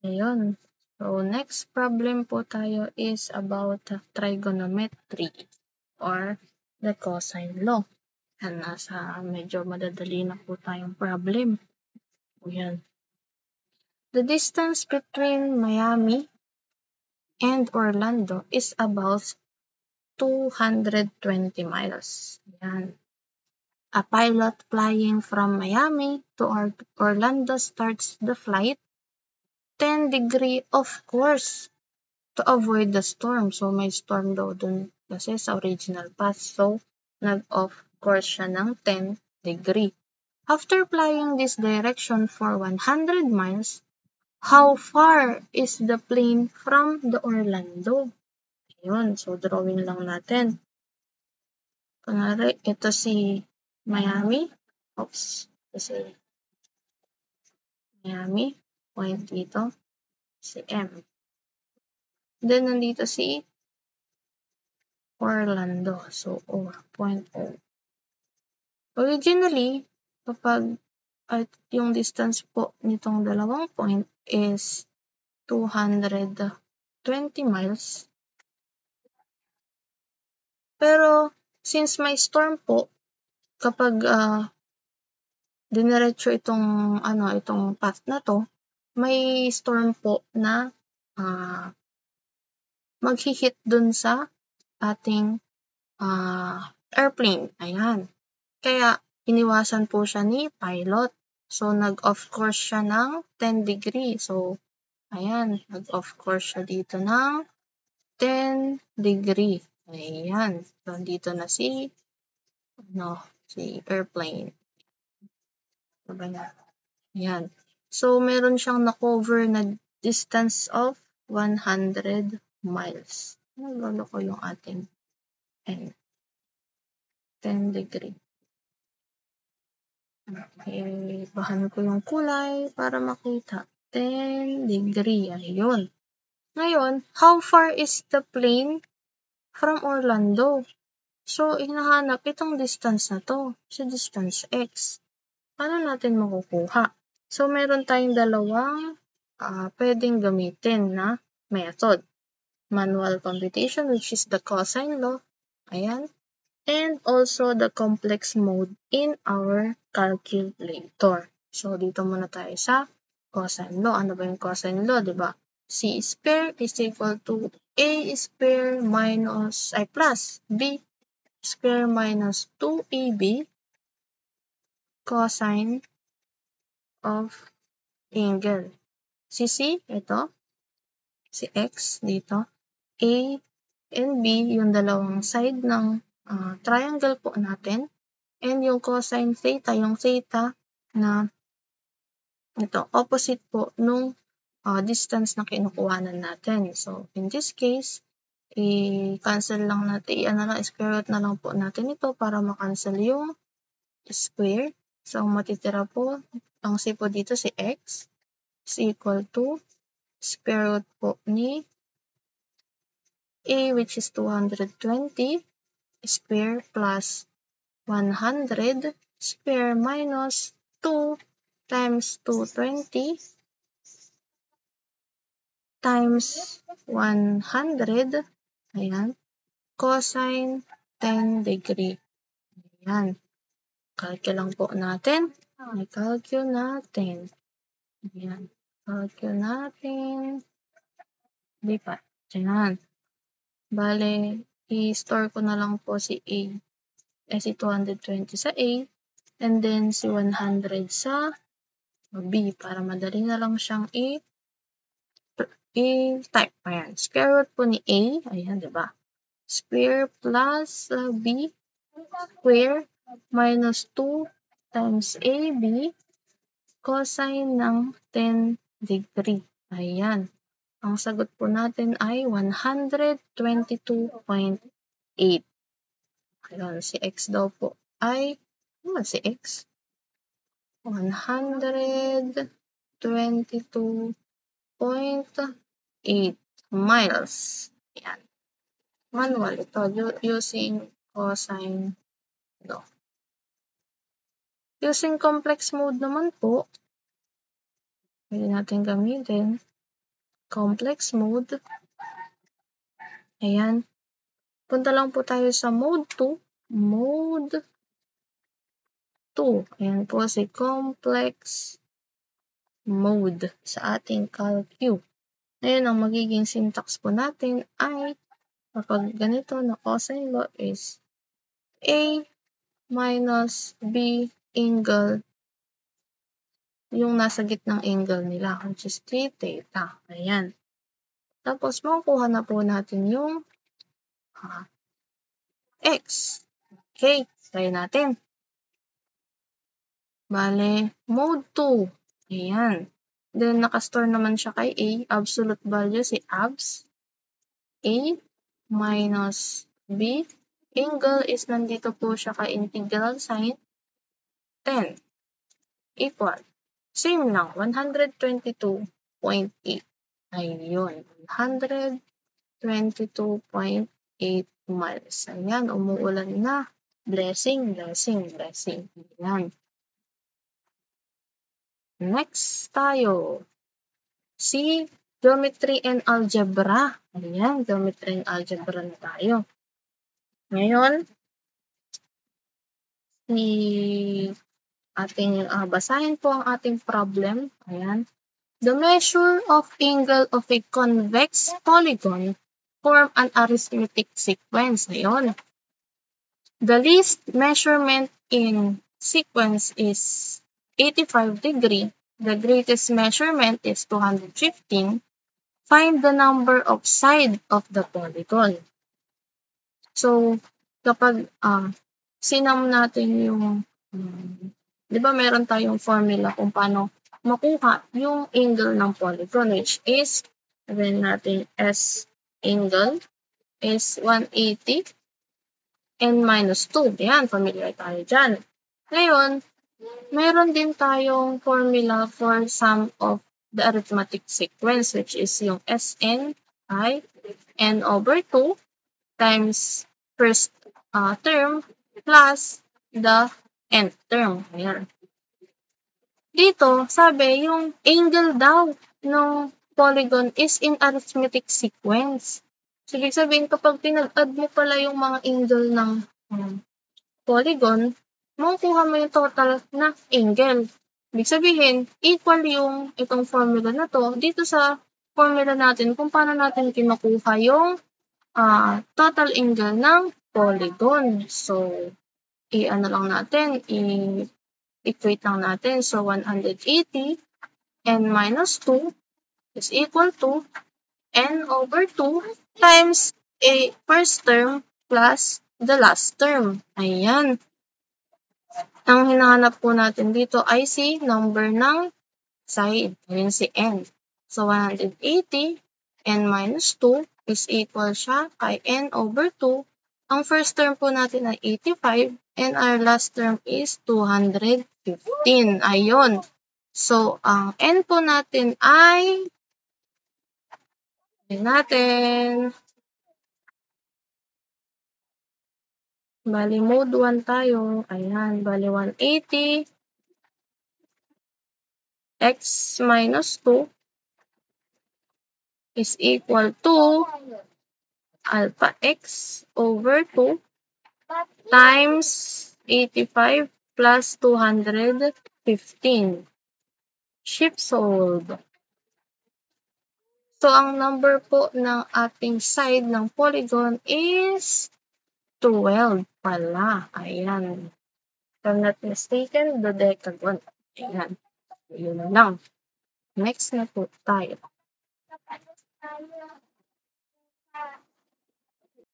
Ayun. So, next problem po tayo is about trigonometry or the cosine law. Yan, nasa medyo madadali na po tayong problem. Ayan. The distance between Miami and Orlando is about 220 miles. Ayan. A pilot flying from Miami to Orlando starts the flight 10 degree, of course, to avoid the storm. So, may storm daw dun kasi sa original path. So, nag-off course siya ng 10 degree. After flying this direction for 100 miles, how far is the plane from the Orlando? Ayun, so drawing lang natin. Kunwari, ito si Miami. Oops, ito si Miami. Point dito, si M. Then, nandito si Orlando. So, point O. Originally, kapag yung distance po nitong dalawang point is 220 miles. Pero, since may storm po, kapag diniretso itong path na to, may storm po na mag-hit dun sa ating airplane. Ayan. Kaya, iniwasan po siya ni pilot. So, nag-off course siya ng 10 degree. So, ayan, nag-off course siya dito ng 10 degree. Ayan. So, dito na si airplane. Ayan. So, meron siyang na-cover na distance of 100 miles. Nalolo ko yung ating 10 degree. Okay, bahan ko yung kulay para makita. 10 degree. Ayun. Ngayon, how far is the plane from Orlando? So, hinahanap itong distance na to. So, distance x. Paano natin makukuha? So, meron tayong dalawang pwedeng gamitin na method. Manual computation, which is the cosine law. Ayan. And also the complex mode in our calculator. So, dito muna tayo sa cosine law. Ano ba yung cosine law, di ba? C square is equal to A square plus B square minus 2AB cosine of angle. Si C, ito. Si X, dito. A and B, yung dalawang side ng triangle po natin. And yung cosine theta, yung theta na ito, opposite po nung distance na kinukuhanan natin. So, in this case, i-cancel lang natin, square root na lang po natin ito para makancel yung square. So, ang matitira po, ang C po dito si X is equal to square root po ni A, which is 220 square plus 100 square minus 2 times 220 times 100, ayan, cosine 10 degree. Ayan. Calculate lang po natin. I-calculate natin. Ayan. Calculate natin. Lipat. Ayan. Bale, i-store ko na lang po si A. Si 220 sa A. And then, si 100 sa B. Para madali na lang siyang i-type. Ayan. Square root po ni A. Ayan, diba? Square plus B square minus 2 times AB cosine ng 10 degree. Ayan. Ang sagot po natin ay 122.8. Ayan, si X daw po ay, si X? 122.8 miles. Ayan. Manual ito, using cosine law. Using complex mode naman po, pwede natin gamitin. complex mode. Ayan. Punta lang po tayo sa mode 2. Mode 2. Ayan po si complex mode sa ating CalQ. Ngayon, ang magiging syntax po natin ay kapag ganito na cosine law is A minus B angle yung nasa gitnang angle nila, which is 3 theta. Ayan. Tapos, makukuha na po natin yung x. Okay, try natin. Bale, mode 2. Ayan. Then, nakastore naman siya kay A. Absolute value si abs. A minus B. Angle is nandito po siya kay integral sign. 10 equal. Same lang, 122.8. Ayun, 122.8 miles. Ayan, umuulan na. Blessing, blessing, blessing. Ayan. Next tayo. Si Geometry and Algebra. Ayan, Geometry and Algebra na tayo. Ngayon, basahin po ang ating problem. Ayan. The measure of angle of a convex polygon form an arithmetic sequence. Ayan. The least measurement in sequence is 85 degree. The greatest measurement is 215. Find the number of sides of the polygon. So, kapag sinam natin yung di ba meron tayong formula kung paano makuha yung angle ng polygon, which is, sabihin natin S angle is 180 and minus 2. Yan, familiar tayo dyan. Ngayon, meron din tayong formula for sum of the arithmetic sequence, which is yung Sn ay n over 2 times first term plus the nth term. Ayan. Dito, sabi, yung angle daw ng polygon is in arithmetic sequence. So, ibig sabihin, kapag pinag-add mo pala yung mga angle ng polygon, makukuha mo yung total na angle. Ibig sabihin, equal yung itong formula na to dito sa formula natin kung paano natin kinukuha yung total angle ng polygon. So, i-ano lang natin, equate lang natin. So, 180 n minus 2 is equal to n over 2 times a first term plus the last term. Ayan. Ang hinahanap po natin dito ay si number ng side. Ayan si n. So, 180 n minus 2 is equal siya kay n over 2. Ang first term po natin ay 85 and our last term is 215. Ayun. So, ang n po natin ay bali mode 1 tayo. Ayan, bali 180 x minus 2 is equal to alpha x over 2 times 85 plus 215. Shift solve. So, ang number po ng ating side ng polygon is 12 pala. Ayan. If I'm not mistaken, dodecagon. Ayan. Yun lang. Next na po tayo.